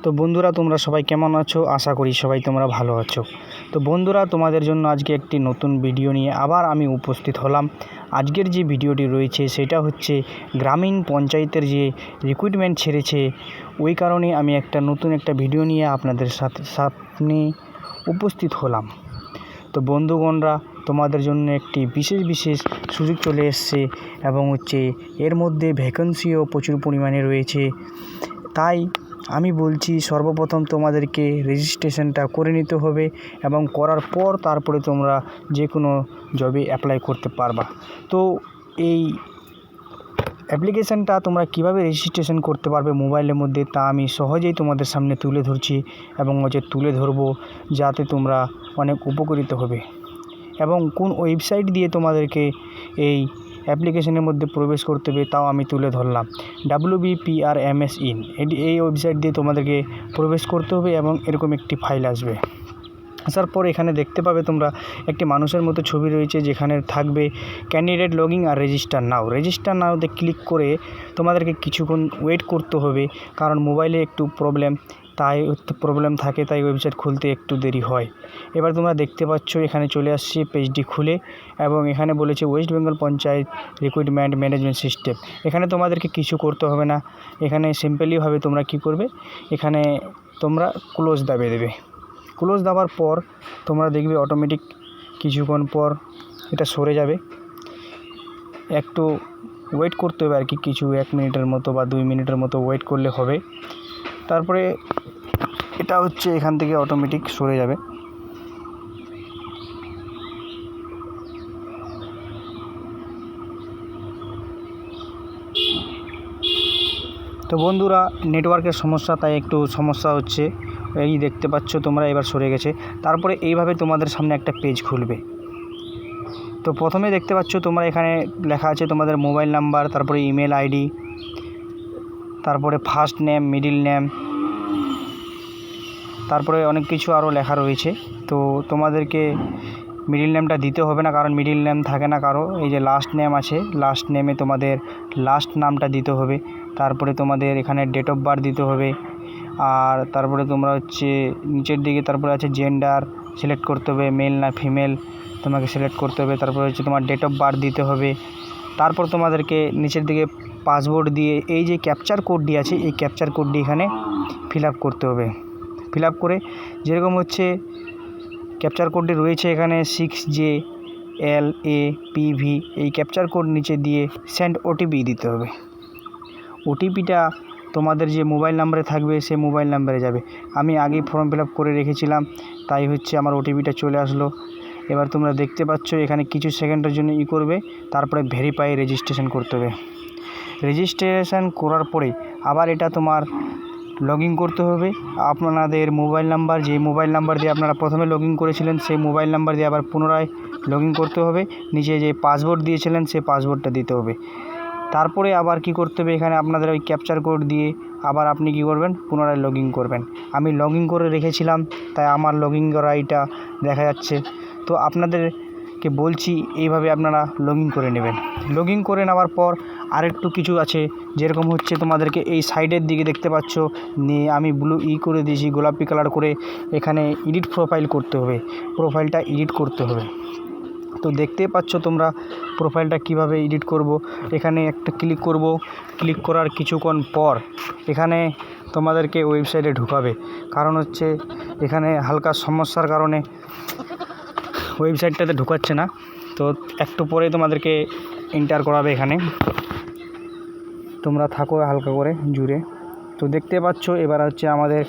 তো বন্ধুরা, তোমরা সবাই কেমন আছো? আশা করি সবাই তোমরা ভালো আছো। তো বন্ধুরা, তোমাদের জন্য আজকে একটি নতুন ভিডিও নিয়ে আবার আমি উপস্থিত হলাম। আজকের যে ভিডিওটি রয়েছে সেটা হচ্ছে গ্রামীণ পঞ্চায়েতের যে রিক্রুটমেন্ট ছেড়েছে, ওই কারণে আমি নতুন একটা ভিডিও নিয়ে আপনাদের সামনে উপস্থিত হলাম। তো বন্ধুগণরা, তোমাদের জন্য একটি বিশেষ সুযোগ চলে এসছে এবং এর মধ্যে ভ্যাকেন্সিও প্রচুর পরিমাণে রয়েছে। তাই আমি বলছি, সর্বপ্রথম তোমাদেরকে রেজিস্ট্রেশনটা করে নিতে হবে এবং করার পর তারপরে তোমরা যে কোনো জবে অ্যাপ্লাই করতে পারবা। তো এই অ্যাপ্লিকেশানটা তোমরা কিভাবে রেজিস্ট্রেশন করতে পারবে মোবাইলের মধ্যে, তা আমি সহজেই তোমাদের সামনে তুলে ধরছি এবং তুলে ধরবো, যাতে তোমরা অনেক উপকৃত হবে। এবং কোন ওয়েবসাইট দিয়ে তোমাদেরকে এই অ্যাপ্লিকেশনের মধ্যে প্রবেশ করতে হবে তাও আমি তুলে ধরলাম। WBPRMS-IN এই ওয়েবসাইট দিয়ে তোমাদেরকে প্রবেশ করতে হবে এবং এরকম একটি ফাইল আসবে। আসার পর এখানে দেখতে পাবে তোমরা একটি মানুষের মতো ছবি রয়েছে, যেখানে থাকবে ক্যান্ডিডেট লগইন আর রেজিস্টার নাওতে ক্লিক করে তোমাদেরকে কিছুক্ষণ ওয়েট করতে হবে, কারণ মোবাইলে একটু প্রবলেম থাকে, তাই ওয়েবসাইট খুলতে একটু দেরি হয়। এবার তোমরা দেখতে পাচ্ছ এখানে চলে আসছে পেজটি খুলে, এবং এখানে বলেছে West Bengal panchayat recruitment management system. এখানে তোমাদেরকে কিছু করতে হবে না, এখানে সিম্পলিভাবে তোমরা কি করবে, এখানে তোমরা ক্লোজ দাবিয়ে দেবে। ক্লোজ দেওয়ার পর তোমরা দেখবে অটোমেটিক কিছুক্ষণ পর এটা সরে যাবে। একটু ওয়েট করতে হবে আর কি, কিছু 1 মিনিটের মতো বা 2 মিনিটের মতো ওয়েট করলে হবে। তারপরে এটা এখান থেকে অটোমেটিক সরে যাবে। তো বন্ধুরা, নেটওয়ার্কের সমস্যা, তাই একটু সমস্যা হচ্ছে, এই দেখতে পাচ্ছ তোমরা এবার সরে গেছে। তারপরে এইভাবে তোমাদের সামনে একটা পেজ খুলবে। তো প্রথমে দেখতে পাচ্ছ তোমরা এখানে লেখা আছে তোমাদের মোবাইল নাম্বার, তারপরে ইমেল আইডি, তারপরে ফার্স্ট নেম, মিডিল নেম, তারপরে অনেক কিছু আরও লেখা রয়েছে। তো তোমাদেরকে মিডিল নেমটা দিতে হবে না, কারণ মিডিল নেম থাকে না কারো। এই যে লাস্ট নেম আছে, লাস্ট নেমে তোমাদের লাস্ট নামটা দিতে হবে। তারপরে তোমাদের এখানে ডেট অফ বার্থ দিতে হবে। আর তারপরে তোমরা নিচের দিকে তারপরে আছে জেন্ডার সিলেক্ট করতে হবে, মেল না ফিমেল তোমাকে সিলেক্ট করতে হবে। তারপরে তোমার ডেট অফ বার্থ দিতে হবে। তারপর তোমাদেরকে নিচের দিকে পাসওয়ার্ড দিয়ে এই যে ক্যাপচার কোডটি আছে, এই ক্যাপচার কোডটি এখানে ফিল আপ করতে হবে। ফিল আপ করে যেরকম ক্যাপচার কোডটি রয়েছে এখানে 6JLAPV, এই ক্যাপচার কোড নিচে দিয়ে সেন্ড OTP দিতে হবে। OTPটা তোমাদের যে মোবাইল নাম্বারে থাকবে সেই মোবাইল নাম্বারে যাবে। আমি আগেই ফর্ম ফিল আপ করে রেখেছিলাম, তাই আমার OTPটা চলে আসলো। এবার তোমরা দেখতে পাচ্ছ এখানে কিছু সেকেন্ডের জন্য করবে, তারপরে ভেরিফাই রেজিস্ট্রেশন করতে হবে। রেজিস্ট্রেশন করার পরে আবার এটা তোমার লগ ইন করতে হবে। আপনাদের মোবাইল নাম্বার, যে মোবাইল নাম্বার দিয়ে আপনারা প্রথমে লগ ইন করেছিলেন, সেই মোবাইল নাম্বার দিয়ে আবার পুনরায় লগ ইন করতে হবে। নিচে যে পাসওয়ার্ড দিয়েছিলেন সেই পাসওয়ার্ডটা দিতে হবে। তারপরে আবার কি করতে হবে, এখানে আপনাদের ওই ক্যাপচার কোড দিয়ে আবার আপনি কি করবেন, পুনরায় লগ ইন করবেন। আমি লগ ইন করে রেখেছিলাম, তাই আমার লগ ইন করা এইটা দেখা যাচ্ছে। তো আপনাদেরকে বলছি এইভাবে আপনারা লগ ইন করে নেবেন। লগ ইন করে নেওয়ার পর আরেকটু কিছু আছে, যেরকম তোমাদেরকে এই সাইডের দিকে দেখতে পাচ্ছ, আমি ব্লু করে দিয়েছি, গোলাপি কালার করে। এখানে এডিট প্রোফাইল করতে হবে, প্রোফাইলটা এডিট করতে হবে। তো দেখতে পাচ্ছ তোমরা প্রোফাইলটা কিভাবে এডিট করব। এখানে একটা ক্লিক করব, ক্লিক করার কিছুক্ষণ পর এখানে তোমাদেরকে ওয়েবসাইটে ঢুকাবে। কারণ এখানে হালকা সমস্যার কারণে ওয়েবসাইটটাতে ঢুকাচ্ছে না। তো একটু পরে তোমাদেরকে এন্টার করাবে। এখানে তোমরা থাকো হালকা করে জুড়ে। তো দেখতে পাচ্ছ এবার আমাদের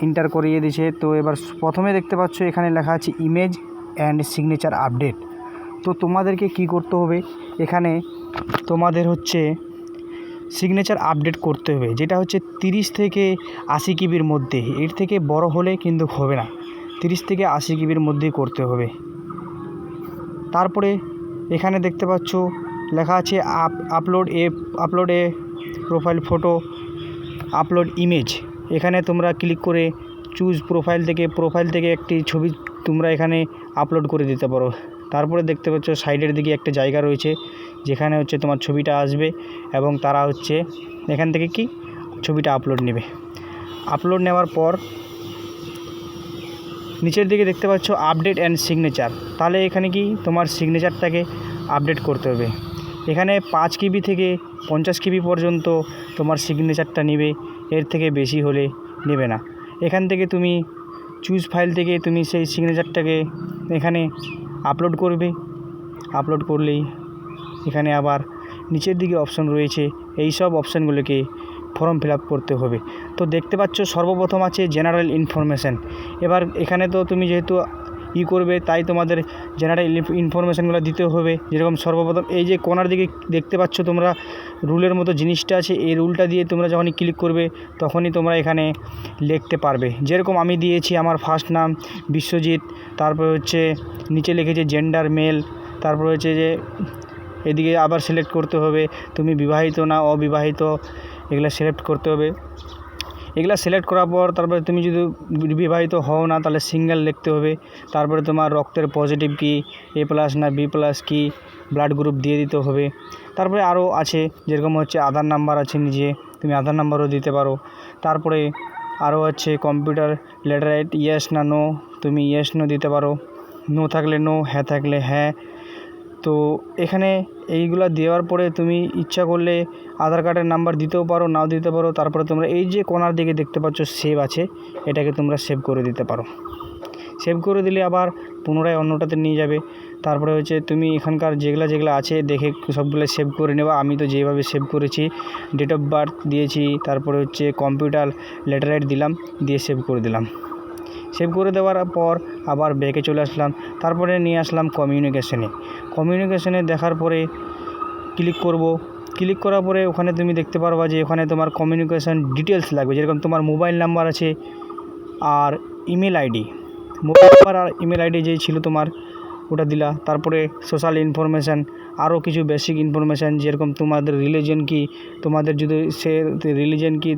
এন্টার করিয়ে দিয়েছে। তো এবার প্রথমে দেখতে পাচ্ছ এখানে লেখা আছে ইমেজ অ্যান্ড সিগনেচার আপডেট। তো তোমাদেরকে কি করতে হবে, এখানে তোমাদের সিগনেচার আপডেট করতে হবে, যেটা 30 থেকে 80 কিবির মধ্যে। এর থেকে বড় হলে কিন্তু হবে না, 30 থেকে 80 কিবির মধ্যেই করতে হবে। তারপরে এখানে দেখতে পাচ্ছ লেখা আছে আপলোড এ প্রোফাইল ফটো, আপলোড ইমেজ। এখানে তোমরা ক্লিক করে চুজ প্রোফাইল থেকে একটি ছবি তোমরা এখানে আপলোড করে দিতে পারো। তারপরে দেখতে পাচ্ছ সাইডের দিকে একটা জায়গা রয়েছে, যেখানে তোমার ছবিটা আসবে এবং তারা এখান থেকে ছবিটা আপলোড নেবে। আপলোড নেওয়ার পর নিচের দিকে দেখতে পাচ্ছ আপডেট অ্যান্ড সিগনেচার। তাহলে এখানে কি তোমার সিগনেচারটাকে আপডেট করতে হবে। এখানে 5 KB থেকে 50 KB পর্যন্ত তোমার সিগনেচারটা নেবে, এর থেকে বেশি হলে নেবে না। এখান থেকে তুমি চুজ ফাইল থেকে তুমি সেই সিগনেচারটাকে এখানে আপলোড করবে। আপলোড করলেই এখানে আবার নিচের দিকে অপশন রয়েছে, এই সব অপশানগুলোকে ফর্ম ফিল আপ করতে হবে। তো দেখতে পাচ্ছ সর্বপ্রথম আছে জেনারেল ইনফরমেশান। এবার এখানে তো তুমি যেহেতু করবে, তাই তোমাদের জেনারেল ইনফরমেশানগুলো দিতে হবে। যেরকম সর্বপ্রথম এই যে কোণার দিকে দেখতে পাচ্ছ তোমরা রুলের মতো জিনিসটা আছে, এই রুলটা দিয়ে তোমরা যখনই ক্লিক করবে তখনই তোমরা এখানে লিখতে পারবে। যেরকম আমি দিয়েছি আমার ফার্স্ট নাম বিশ্বজিৎ, তারপর হচ্ছে নিচে লিখেছে জেন্ডার মেল, তারপর হচ্ছে যে এদিকে আবার সিলেক্ট করতে হবে তুমি বিবাহিত না অবিবাহিত, এগুলো সিলেক্ট করতে হবে। এগুলা সিলেক্ট করার পর তারপরে তুমি যদি বিবাহিত হও না তাহলে সিঙ্গেল লিখতে হবে। তারপরে তোমার রক্তের পজিটিভ কি, A+ না B+ কি, ব্লাড গ্রুপ দিয়ে দিতে হবে। তারপরে আরও আছে যেরকম হচ্ছে আধার নাম্বার আছে, নিজে তুমি আধার নাম্বারও দিতে পারো। তারপরে আরও আছে কম্পিউটার লিটারেট, ইয়েস না নো, তুমি ইয়েস নো দিতে পারো, নো থাকলে নো, হ্যাঁ থাকলে হ্যাঁ। তো এখানে এইগুলা দেওয়ার পরে তুমি ইচ্ছা করলে আধার কার্ডের নাম্বার দিতেও পারো, নাও দিতে পারো। তারপরে তোমরা এই যে কোণার দিকে দেখতে পাচ্ছ সেভ আছে, এটাকে তোমরা সেভ করে দিতে পারো। সেভ করে দিলে আবার পুনরায় অন্যটাতে নিয়ে যাবে। তারপরে হচ্ছে তুমি এখানকার যেগুলা আছে দেখে সবগুলো সেভ করে নেবা। আমি তো যেভাবে সেভ করেছি, ডেট অফ বার্থ দিয়েছি, তারপরে হচ্ছে কম্পিউটার লিটারেট দিলাম, দিয়ে সেভ করে দিলাম। সেভ করে দেওয়ার পর আবার ব্যাকে চলে আসলাম। তারপরে নিয়ে আসলাম কমিউনিকেশনে দেখার পরে ক্লিক করব। ক্লিক করার পরে ওখানে তুমি দেখতে পারবা যে ওখানে তোমার কমিউনিকেশান ডিটেলস লাগবে। যেরকম তোমার মোবাইল নাম্বার আছে আর ইমেল আইডি, মোবাইল নাম্বার আর ইমেল আইডি যেই ছিল তোমার ওটা দিলা। তারপরে সোশ্যাল ইনফরমেশান, আরও কিছু বেসিক ইনফরমেশান, যেরকম তোমাদের রিলিজন কি, তোমাদের যদি সে রিলিজন কি,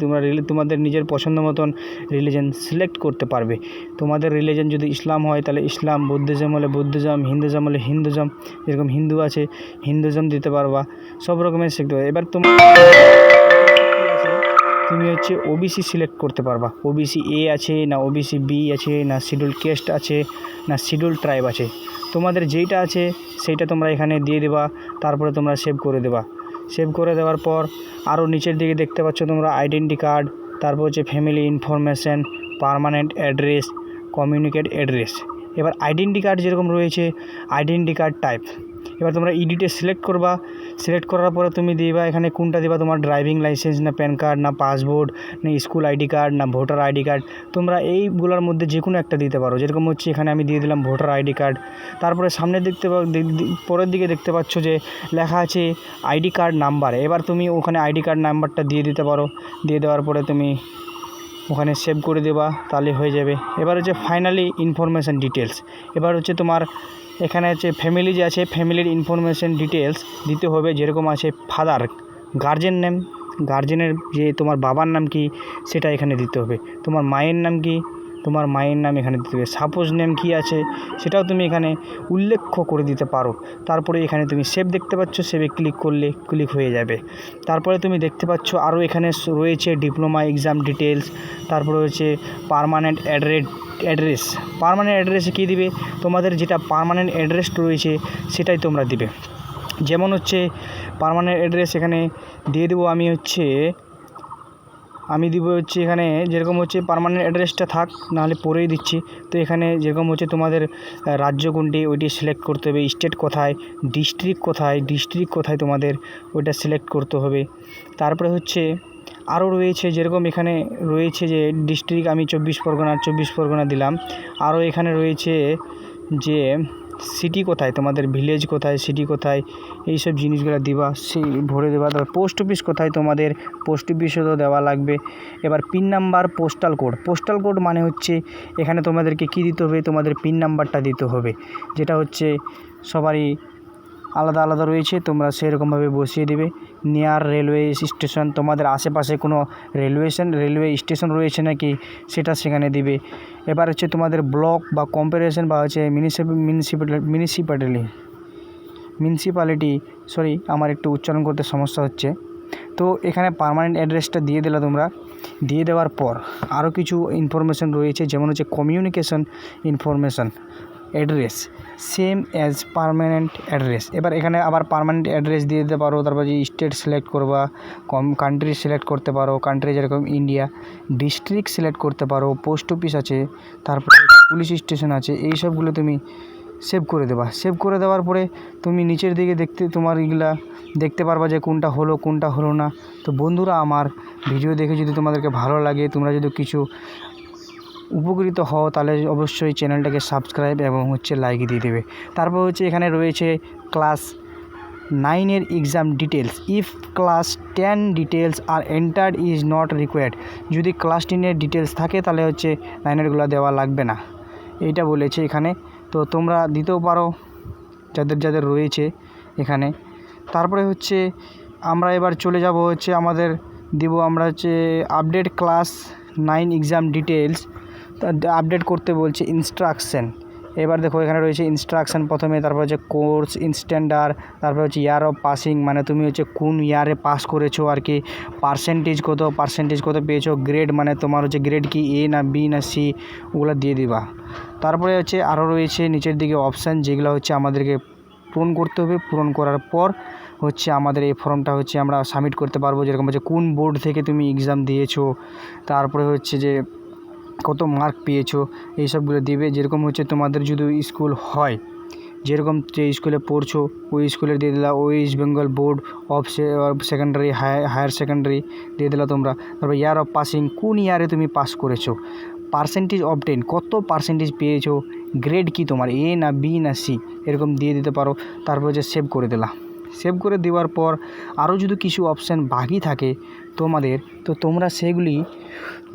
তোমাদের নিজের পছন্দ মতন রিলিজন সিলেক্ট করতে পারবে। তোমাদের রিলিজন যদি ইসলাম হয় তাহলে ইসলাম, বুদ্ধিজম হলে বুদ্ধিজম, হিন্দুজম হলে হিন্দুজম, যেরকম হিন্দু আছে হিন্দুজম দিতে পারবা। সব রকমের শিখতে হবে। এবার তুমি হচ্ছে ওবিসি সিলেক্ট করতে পারবা। ওবিসি এ আছে না ওবিসি বি আছে না শিডিউল কাস্ট আছে না শিডিউল ট্রাইব আছে, তোমাদের যেইটা আছে সেইটা তোমরা এখানে দিয়ে দেবা। তারপরে তোমরা সেভ করে দেবা। সেভ করে দেওয়ার পর আরও নিচের দিকে দেখতে পাচ্ছ তোমরা আইডেন্টি কার্ড, তারপর হচ্ছে family information, permanent address, communicate address. এবার আইডেন্টি কার্ড যেরকম রয়েছে আইডেন্টি কার্ড টাইপ, এবার তোমরা এডিটে সিলেক্ট করবা। সিলেক্ট করার পরে তুমি দিবা এখানে কোনটা দিবা, তোমার ড্রাইভিং লাইসেন্স না প্যান কার্ড না পাসপোর্ট না স্কুল আইডি কার্ড না ভোটার আইডি কার্ড, তোমরা এইগুলোর মধ্যে যে কোনো একটা দিতে পারো। যেরকম হচ্ছে এখানে আমি দিয়ে দিলাম ভোটার আইডি কার্ড। তারপরে সামনে পরের দিকে দেখতে পাচ্ছ যে লেখা আছে আইডি কার্ড নাম্বার। এবার তুমি ওখানে আইডি কার্ড নাম্বারটা দিয়ে দিতে পারো। দিয়ে দেওয়ার পরে তুমি ওখানে সেভ করে দেবা, তাহলে হয়ে যাবে। এবার হচ্ছে ফাইনালি ইনফরমেশান ডিটেলস। এবার হচ্ছে তোমার এখানে হচ্ছে ফ্যামিলি যে আছে ফ্যামিলির ইনফরমেশান ডিটেলস দিতে হবে। যেরকম আছে ফাদার, গার্জেন নেম, গার্জেনের যে তোমার বাবার নাম কি সেটা এখানে দিতে হবে। তোমার মায়ের নাম কি, তোমার মায়ের নাম এখানে দিতে হবে। সাপোজ নেম কি আছে সেটাও তুমি এখানে উল্লেখ করে দিতে পারো। তারপরে এখানে তুমি সেভ দেখতে পাচ্ছ, সেভে ক্লিক করলে ক্লিক হয়ে যাবে। তারপরে তুমি দেখতে পাচ্ছ আরও এখানে রয়েছে ডিপ্লোমা এক্সাম ডিটেলস, তারপরে হচ্ছে পার্মানেন্ট অ্যাড্রেস। পার্মানেন্ট অ্যাড্রেসে কী দিবে, তোমাদের যেটা পার্মানেন্ট অ্যাড্রেস রয়েছে সেটাই তোমরা দিবে। যেমন হচ্ছে পার্মানেন্ট অ্যাড্রেস এখানে দিয়ে দেবো আমি দিব হচ্ছে এখানে যেরকম হচ্ছে পার্মানেন্ট অ্যাড্রেসটা থাক, নাহলে পরেই দিচ্ছি। তো এখানে যেরকম হচ্ছে তোমাদের রাজ্য কোনটি ওইটি সিলেক্ট করতে হবে, স্টেট কোথায়, ডিস্ট্রিক্ট কোথায় তোমাদের ওইটা সিলেক্ট করতে হবে। তারপরে হচ্ছে আরও রয়েছে যেরকম এখানে রয়েছে যে ডিস্ট্রিক্ট আমি 24 পরগনা দিলাম। আরও এখানে রয়েছে যে সিটি কোথায়, তোমাদের ভিলেজ কোথায়, সিটি কোথায়, এইসব জিনিসগুলো দিবা, ভরে দেবা। তারপর পোস্ট অফিস কোথায়, তোমাদের পোস্ট অফিসও তো দেওয়া লাগবে। এবার পিন নাম্বার, পোস্টাল কোড মানে হচ্ছে এখানে তোমাদেরকে কী দিতে হবে, তোমাদের পিন নাম্বারটা দিতে হবে, যেটা হচ্ছে সবারই আলাদা আলাদা রয়েছে, তোমরা সেরকমভাবে বসিয়ে দেবে। নিয়ার রেলওয়ে স্টেশন, তোমাদের আশেপাশে কোনো রেলওয়ে স্টেশন রয়েছে নাকি সেটা সেখানে দিবে। এবার হচ্ছে তোমাদের ব্লক বা কর্পোরেশন বা হচ্ছে মিউনিসিপ্যালিটি, সরি আমার একটু উচ্চারণ করতে সমস্যা হচ্ছে। তো এখানে পার্মানেন্ট অ্যাড্রেসটা দিয়ে দিলে তোমরা। দিয়ে দেওয়ার পর আরও কিছু ইনফরমেশান রয়েছে, যেমন হচ্ছে communication information address same as permanent address. এবার এখানে আবার পার্মানেন্ট অ্যাড্রেস দিয়ে দিতে পারো। তারপর যে স্টেট সিলেক্ট করবা, কান্ট্রি সিলেক্ট করতে পারো, কান্ট্রি যেরকম ইন্ডিয়া, ডিস্ট্রিক্ট সিলেক্ট করতে পারো, পোস্ট অফিস আছে, তারপরে পুলিশ স্টেশন আছে, এই সবগুলো তুমি সেভ করে দেবা। সেভ করে দেওয়ার পরে তুমি নিচের দিকে তোমার এগুলা দেখতে পারবা যে কোনটা হলো না। তো বন্ধুরা, আমার ভিডিও দেখে যদি তোমাদেরকে ভালো লাগে, তোমরা যদি কিছু উপকৃত হও, তাহলে অবশ্যই চ্যানেলটাকে সাবস্ক্রাইব এবং লাইক দিয়ে দেবে। তারপর এখানে রয়েছে ক্লাস 9-এর exam details. If class 10 details are entered is not required. যদি ক্লাস 10-এর ডিটেলস থাকে তাহলে 9-এরগুলো দেওয়া লাগবে না, এইটা বলেছে এখানে। তো তোমরা দিতেও পারো যাদের রয়েছে এখানে। তারপরে আমরা এবার চলে যাব আমাদের আমরা update class 9 exam details update করতে বলছে ইনস্ট্রাকশন। এবার দেখো এখানে রয়েছে ইনস্ট্রাকশন প্রথমে, তারপর কোর্স স্ট্যান্ডার্ড, তারপর ইয়ার অফ পাসিং, মানে তুমি কোন ইয়ারে পাস করেছো আর কি, পার্সেন্টেজ কত পেয়েছো, গ্রেড মানে তোমার গ্রেড কি এ না বি না সি, ওগুলো দিয়ে দিবা। তারপরে আরও রয়েছে নিচের দিকে অপশান, যেগুলো আমাদেরকে পূরণ করতে হবে। পূরণ করার পর আমাদের এই ফর্মটা আমরা সাবমিট করতে পারবো। যেরকম কোন বোর্ড থেকে তুমি এক্সাম দিয়েছো, তারপরে যে কত মার্ক পেয়েছো, এই সবগুলো দিবে। যেরকম তোমাদের যদি স্কুল হয়, যেরকম যে স্কুলে পড়ছো ওই স্কুলের দিয়ে দিলা, West Bengal Board of Secondary Higher Secondary দিয়ে দিলা তোমরা। তারপর ইয়ার অফ পাসিং, কোন ইয়ারে তুমি পাস করেছো, পার্সেন্টেজ অবটেন, কত পার্সেন্টেজ পেয়েছো, গ্রেড কি তোমার এ না বি না সি, এরকম দিয়ে দিতে পারো। তারপর সেভ করে দিলা। সেভ করে দেওয়ার পর আরও যদি কিছু অপশান বাকি থাকে তোমাদের, তো তোমরা সেগুলি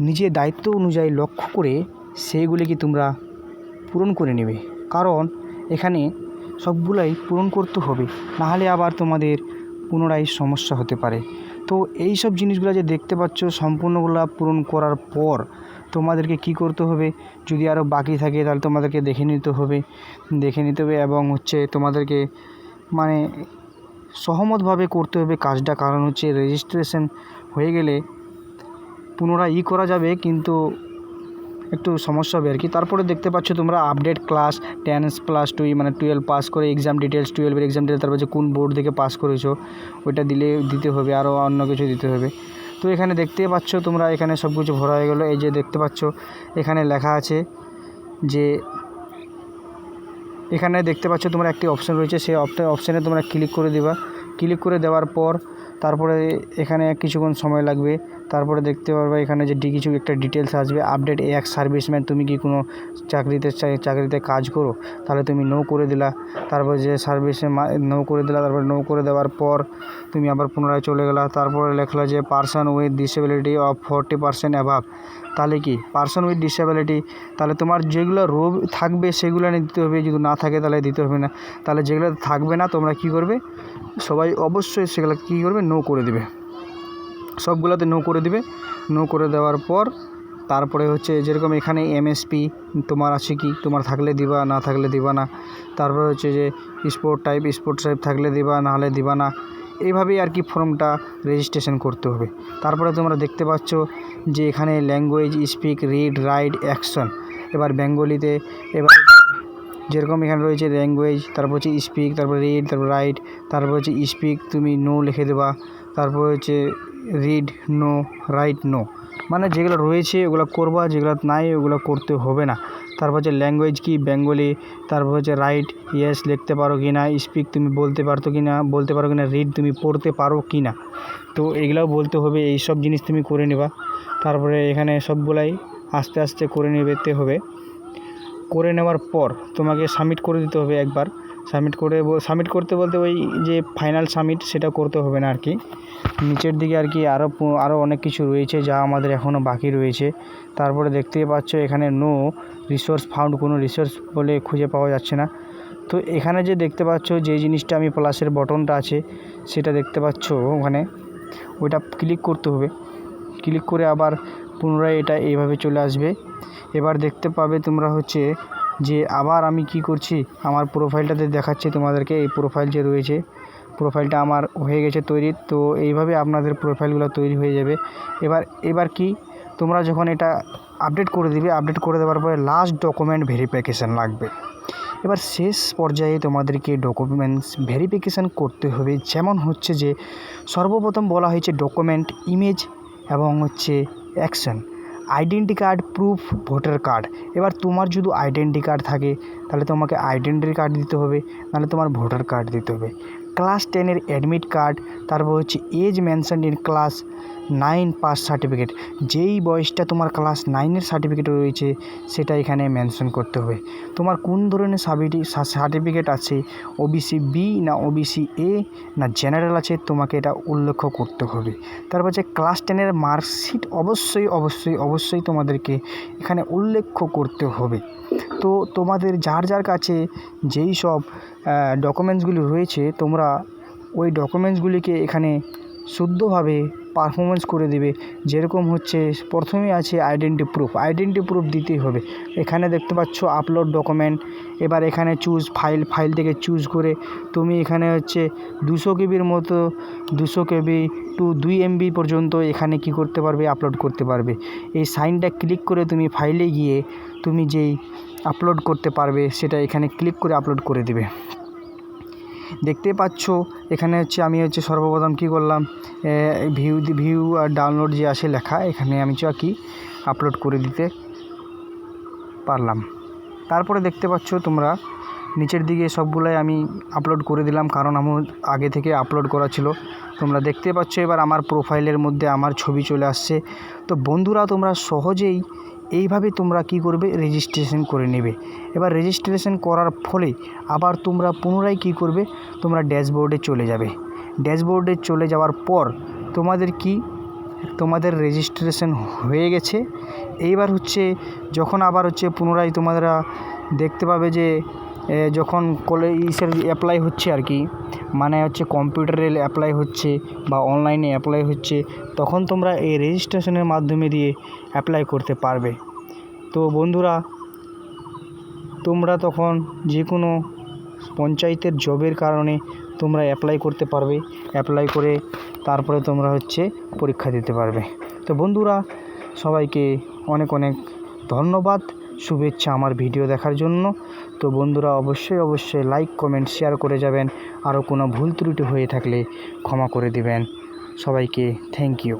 নিজের দায়িত্ব অনুযায়ী লক্ষ্য করে সেগুলিকে তোমরা পূরণ করে নেবে। কারণ এখানে সবগুলাই পূরণ করতে হবে, নাহলে আবার তোমাদের পুনরায় সমস্যা হতে পারে। তো এই সব জিনিসগুলো যে দেখতে পাচ্ছ, সম্পূর্ণগুলো পূরণ করার পর তোমাদেরকে কি করতে হবে, যদি আরও বাকি থাকে তাহলে তোমাদেরকে দেখে নিতে হবে এবং তোমাদেরকে মানে সহমতভাবে করতে হবে কাজটা। কারণ রেজিস্ট্রেশন হয়ে গেলে পুনরায় করা যাবে, কিন্তু একটু সমস্যা হবে আর কি। তারপরে দেখতে পাচ্ছ তোমরা আপডেট ক্লাস 10+2 মানে 12 পাস করে এক্সাম ডিটেলস, 12-এর এক্সাম ডিটেলস, তারপর কোন বোর্ড থেকে পাস করেছো ওইটা দিতে হবে, আরও অন্য কিছু দিতে হবে। তো এখানে দেখতে পাচ্ছ তোমরা, এখানে সব কিছু ভরা হয়ে গেলো। এই যে দেখতে পাচ্ছ এখানে লেখা আছে যে, এখানে দেখতে পাচ্ছ তোমরা একটি অপশান রয়েছে, সেই অপশানে তোমরা ক্লিক করে দিবা। ক্লিক করে দেওয়ার পর তারপরে এখানে কিছুক্ষণ সময় লাগবে। তারপরে দেখতে পারবে এখানে যে কিছু একটা ডিটেলস আসবে, আপডেট এক্স সার্ভিসম্যান, তুমি কি কোনো চাকরিতে কাজ করো, তাহলে তুমি নো করে দিলা। তারপর যে সার্ভিসে নো করে দিলা, তারপরে নো করে দেওয়ার পর তুমি আবার পুনরায় চলে গেলা। তারপরে লেখলা যে পার্সন উইথ ডিসেবিলিটি অফ 40% অ্যাভাব, তাহলে কি পার্সন উইথ ডিসেবিলিটি, তাহলে তোমার যেগুলো রোগ থাকবে সেগুলো দিতে হবে, যদি না থাকে তাহলে দিতে হবে না। তাহলে যেগুলো থাকবে না তোমরা কি করবে, সবাই অবশ্যই সেগুলো কী করবে, নো করে দেবে, সবগুলোতে নো করে দিবে। নো করে দেওয়ার পর তারপরে যেরকম এখানে এমএসপি তোমার আছে কি, তোমার থাকলে দিবা, না থাকলে দিবা না। তারপরে যে স্পোর্ট টাইপ থাকলে দিবা, না হলে দিবা না। এইভাবেই আর কি ফর্মটা রেজিস্ট্রেশন করতে হবে। তারপরে তোমরা দেখতে পাচ্ছ যে এখানে language speak, read, right, action. এবার বেঙ্গলিতে, এবার যেরকম এখানে রয়েছে ল্যাঙ্গুয়েজ, তারপর স্পিক, তারপর রিড, তারপর রাইট, তারপর স্পিক তুমি নো লিখে দেবা, তারপর রিড নো, রাইট নো, মানে যেগুলো রয়েছে ওগুলো করবা, যেগুলো নাই ওগুলো করতে হবে না। তারপর ল্যাঙ্গুয়েজ কি, বেঙ্গলি, তারপর রাইট ইয়েস লিখতে পারো কি না, স্পিক তুমি বলতে পারো কি না, রিড তুমি পড়তে পারো কি না, তো এগুলাও বলতে হবে। এই সব জিনিস তুমি করে নেবা। তারপরে এখানে সবগুলাই আস্তে আস্তে করে নিতে হবে। করে নেওয়ার পর তোমাকে সাবমিট করে দিতে হবে একবার। সাবমিট করতে বলতে ওই যে ফাইনাল সাবমিট সেটা করতে হবে না আর কি। নিচের দিকে আর কি আরও অনেক কিছু রয়েছে যা আমাদের এখনও বাকি রয়েছে। তারপরে দেখতেই পাচ্ছ এখানে নো রিসোর্স ফাউন্ড, কোনো রিসোর্স বলে খুঁজে পাওয়া যাচ্ছে না। তো এখানে যে দেখতে পাচ্ছ যে জিনিসটা আমি প্লাসের বটনটা আছে সেটা দেখতে পাচ্ছ ওখানে, ওইটা ক্লিক করতে হবে। ক্লিক করে আবার পুনরায় এটা এইভাবে চলে আসবে। এবার দেখতে পাবে তোমরা যে আবার আমি কি করছি, আমার প্রোফাইলটাতে দেখাচ্ছি তোমাদেরকে। এই প্রোফাইল যে রয়েছে প্রোফাইলটা আমার হয়ে গেছে তৈরি। তো এইভাবে আপনাদের প্রোফাইলগুলো তৈরি হয়ে যাবে। এবার কি তোমরা যখন এটা আপডেট করে দিবে, আপডেট করে দেওয়ার পরে লাস্ট ডকুমেন্ট ভেরিফিকেশান লাগবে। এবার শেষ পর্যায়ে তোমাদেরকে ডকুমেন্টস ভেরিফিকেশান করতে হবে। যেমন হচ্ছে যে সর্বপ্রথম বলা হয়েছে ডকুমেন্ট, ইমেজ এবং হচ্ছে action, identity card, proof, voter card. এবার তোমার যদি আইডেন্টি কার্ড থাকে তাহলে তোমাকে আইডেন্টি কার্ড দিতে হবে, নাহলে তোমার ভোটার কার্ড দিতে হবে। ক্লাস 10-এর অ্যাডমিট কার্ড, তারপর হচ্ছে as mention in class 9 pass certificate, যেই বয়সটা তোমার ক্লাস 9-এর সার্টিফিকেট রয়েছে সেটা এখানে মেনশন করতে হবে। তোমার কোন ধরনের সার্টিফিকেট আছে, ওবিসি বি না ওবিসি এ না জেনারেল আছে, তোমাকে এটা উল্লেখ করতে হবে। তারপর হচ্ছে ক্লাস 10-এর মার্কশিট অবশ্যই তোমাদেরকে এখানে উল্লেখ করতে হবে। তো তোমাদের যার কাছে যেই সব ডকুমেন্টসগুলি রয়েছে তোমরা ওই ডকুমেন্টসগুলিকে এখানে শুদ্ধভাবে পারফরমেন্স করে দেবে। যেরকম হচ্ছে প্রথমেই আছে আইডেন্টি প্রুফ দিতেই হবে। এখানে দেখতে পাচ্ছ আপলোড ডকুমেন্ট। এবার এখানে ফাইল থেকে চুজ করে তুমি এখানে হচ্ছে 200 কেবির মতো 200 কেবি টু 2 MB পর্যন্ত এখানে কি করতে পারবে, আপলোড করতে পারবে। এই সাইনটা ক্লিক করে তুমি ফাইলে গিয়ে তুমি যেই আপলোড করতে পারবে সেটা এখানে ক্লিক করে আপলোড করে দেবে। দেখতে পাচ্ছ এখানে হচ্ছে আমি সর্বপ্রথম কী করলাম, ভিউ আর ডাউনলোড যে আসে লেখা, এখানে আমি কি আপলোড করে দিতে পারলাম। তারপরে দেখতে পাচ্ছ তোমরা নিচের দিকে সবগুলাই আমি আপলোড করে দিলাম, কারণ আমার আগে থেকে আপলোড করা ছিল। তোমরা দেখতে পাচ্ছ এবার আমার প্রোফাইলের মধ্যে আমার ছবি চলে আসছে। তো বন্ধুরা তোমরা সহজেই এইভাবে তোমরা কি করবে, রেজিস্ট্রেশন করে নেবে। এবার রেজিস্ট্রেশন করার ফলে আবার তোমরা পুনরায় কি করবে, তোমরা ড্যাশবোর্ডে চলে যাবে। ড্যাশবোর্ডে চলে যাওয়ার পর তোমাদের রেজিস্ট্রেশন হয়ে গেছে। এইবার যখন আবার পুনরায় তোমরা দেখতে পাবে যে যখন কলেজের অ্যাপ্লাই হচ্ছে আর কি, মানে কম্পিউটারে অ্যাপ্লাই হচ্ছে বা অনলাইনে অ্যাপ্লাই হচ্ছে, তখন তোমরা এই রেজিস্ট্রেশনের মাধ্যমে দিয়ে অ্যাপ্লাই করতে পারবে। তো বন্ধুরা তোমরা তখন যে কোনো পঞ্চায়েতের জবের কারণে তোমরা অ্যাপ্লাই করতে পারবে। অ্যাপ্লাই করে তারপরে তোমরা পরীক্ষা দিতে পারবে। তো বন্ধুরা সবাইকে অনেক ধন্যবাদ, শুভেচ্ছা আমার ভিডিও দেখার জন্য। তো বন্ধুরা অবশ্যই লাইক, কমেন্ট, শেয়ার করে যাবেন। আরও কোনো ভুল ত্রুটি হয়ে থাকলে ক্ষমা করে দিবেন। সবাইকে থ্যাংক ইউ।